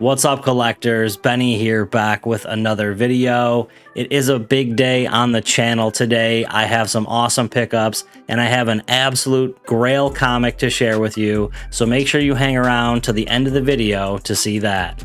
What's up, collectors? Benny here, back with another video. It is a big day on the channel today. I have some awesome pickups and I have an absolute grail comic to share with you, so make sure you hang around to the end of the video to see that.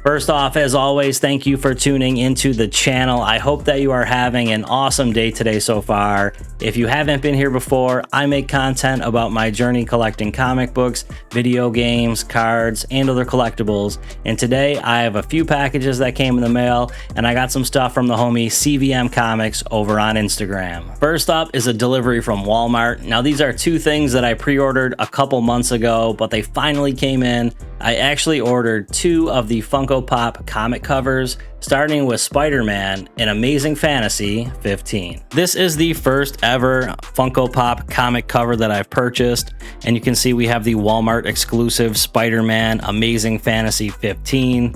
First off, as always, thank you for tuning into the channel. I hope that you are having an awesome day today so far. If you haven't been here before, I make content about my journey collecting comic books, video games, cards, and other collectibles. And today I have a few packages that came in the mail, and I got some stuff from the homie CVM Comics over on Instagram. First up is a delivery from Walmart. Now, these are two things that I pre-ordered a couple months ago, but they finally came in. I actually ordered two of the Funko Pop comic covers, starting with Spider-Man in Amazing Fantasy 15. This is the first ever Funko Pop comic cover that I've purchased, and you can see we have the Walmart exclusive Spider-Man Amazing Fantasy 15.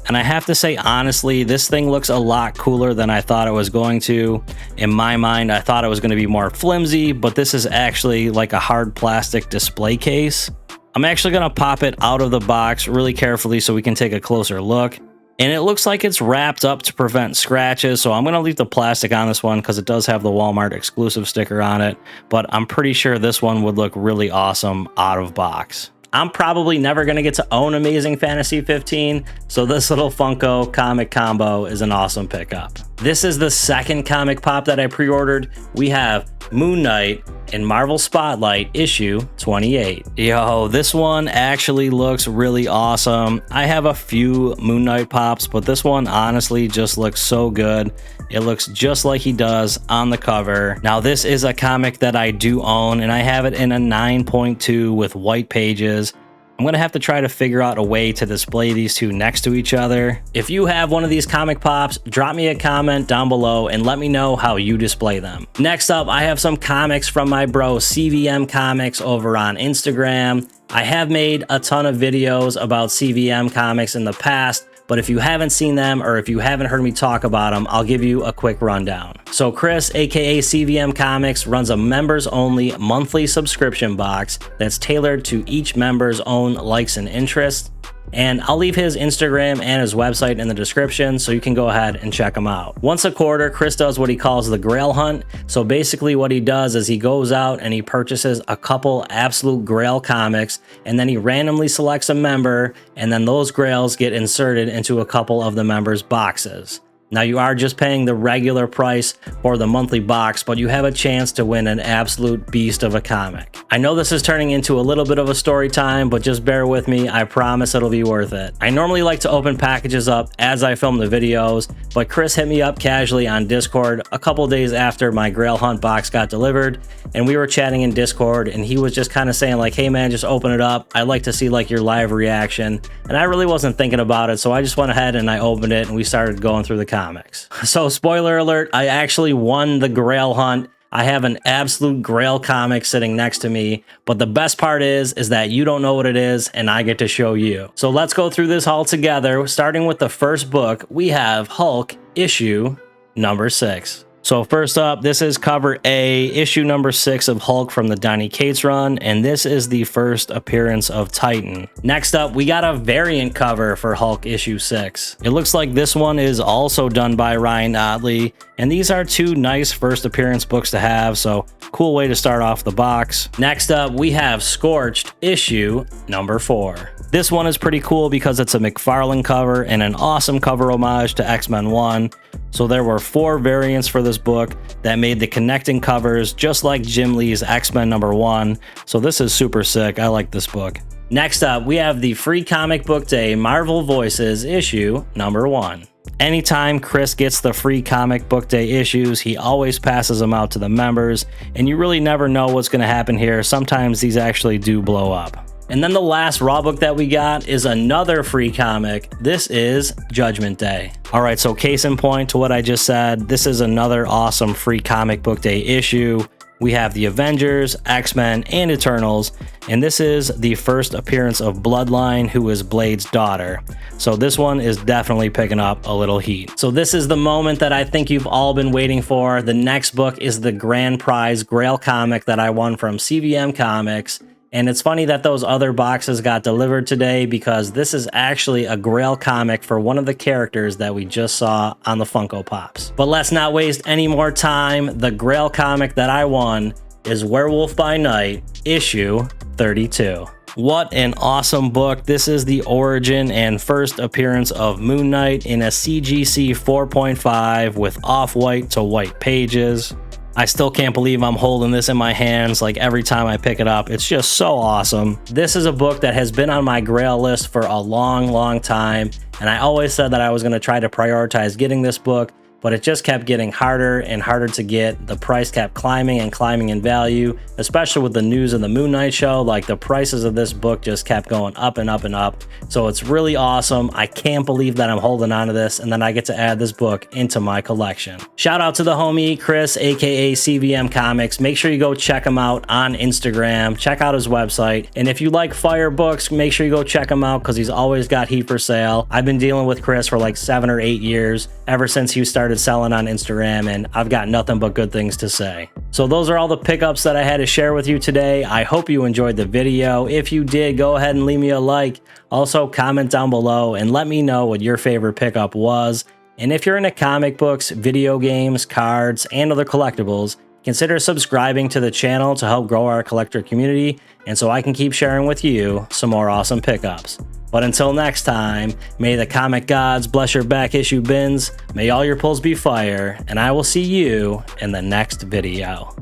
And I have to say, honestly, this thing looks a lot cooler than I thought it was going to. In my mind, I thought it was going to be more flimsy, but this is actually like a hard plastic display case. I'm actually going to pop it out of the box really carefully so we can take a closer look. And it looks like it's wrapped up to prevent scratches, so I'm going to leave the plastic on this one because it does have the Walmart exclusive sticker on it, but I'm pretty sure this one would look really awesome out of box. I'm probably never going to get to own Amazing Fantasy 15, so this little Funko comic combo is an awesome pickup. This is the second comic pop that I pre-ordered. We have Moon Knight in Marvel Spotlight issue 28. Yo, this one actually looks really awesome. I have a few Moon Knight pops, but this one honestly just looks so good. It looks just like he does on the cover. Now, this is a comic that I do own, and I have it in a 9.2 with white pages. I'm going to have to try to figure out a way to display these two next to each other. If you have one of these comic pops, drop me a comment down below and let me know how you display them. Next up, I have some comics from my bro CVM Comics over on Instagram. I have made a ton of videos about CVM Comics in the past, but if you haven't seen them or if you haven't heard me talk about them, I'll give you a quick rundown. So Chris, aka CVM Comics, runs a members-only monthly subscription box that's tailored to each member's own likes and interests. And I'll leave his Instagram and his website in the description so you can go ahead and check him out. Once a quarter, Chris does what he calls the Grail Hunt. So basically what he does is he goes out and he purchases a couple absolute Grail comics, and then he randomly selects a member, and then those Grails get inserted into a couple of the members' boxes. Now, you are just paying the regular price for the monthly box, but you have a chance to win an absolute beast of a comic. I know this is turning into a little bit of a story time, but just bear with me. I promise it'll be worth it. I normally like to open packages up as I film the videos, but Chris hit me up casually on Discord a couple days after my Grail Hunt box got delivered, and we were chatting in Discord, and he was just kind of saying like, hey man, just open it up. I'd like to see like your live reaction. And I really wasn't thinking about it, so I just went ahead and I opened it and we started going through the comics. So spoiler alert, I actually won the Grail Hunt. I have an absolute Grail comic sitting next to me, but the best part is that you don't know what it is and I get to show you. So let's go through this haul together. Starting with the first book, we have Hulk issue number 6. So first up, this is cover A, issue number 6 of Hulk from the Donny Cates run, and this is the first appearance of Titan. Next up, we got a variant cover for Hulk issue 6. It looks like this one is also done by Ryan Ottley, and these are two nice first appearance books to have, so cool way to start off the box. Next up, we have Scorched issue number 4. This one is pretty cool because it's a McFarlane cover and an awesome cover homage to X-Men 1. So there were 4 variants for this book that made the connecting covers just like Jim Lee's X-Men number 1. So this is super sick. I like this book. Next up, we have the Free Comic Book Day Marvel Voices issue number 1. Anytime Chris gets the Free Comic Book Day issues, he always passes them out to the members, and you really never know what's going to happen here. Sometimes these actually do blow up. And then the last raw book that we got is another free comic. This is Judgment Day. All right, so case in point to what I just said, this is another awesome Free Comic Book Day issue. We have the Avengers, X-Men, and Eternals, and this is the first appearance of Bloodline, who is Blade's daughter. So this one is definitely picking up a little heat. So this is the moment that I think you've all been waiting for. The next book is the grand prize Grail comic that I won from CVM Comics. And it's funny that those other boxes got delivered today because this is actually a Grail comic for one of the characters that we just saw on the Funko Pops. But let's not waste any more time. The Grail comic that I won is Werewolf by Night, issue 32. What an awesome book. This is the origin and first appearance of Moon Knight in a CGC 4.5 with off-white to white pages. I still can't believe I'm holding this in my hands like every time I pick it up. It's just so awesome. This is a book that has been on my Grail list for a long time, and I always said that I was going to try to prioritize getting this book, but it just kept getting harder and harder to get. The price kept climbing and climbing in value, especially with the news of the Moon Knight show. Like, the prices of this book just kept going up and up and up. So it's really awesome. I can't believe that I'm holding on to this, and then I get to add this book into my collection. Shout out to the homie Chris, aka CVM Comics. Make sure you go check him out on Instagram. Check out his website. And if you like fire books, make sure you go check him out because he's always got heat for sale. I've been dealing with Chris for like 7 or 8 years, ever since he started selling on Instagram, and I've got nothing but good things to say. So those are all the pickups that I had to share with you today. I hope you enjoyed the video. If you did, go ahead and leave me a like. Also, comment down below and let me know what your favorite pickup was. And if you're into comic books, video games, cards, and other collectibles, consider subscribing to the channel to help grow our collector community, and so I can keep sharing with you some more awesome pickups. But until next time, may the comic gods bless your back issue bins, may all your pulls be fire, and I will see you in the next video.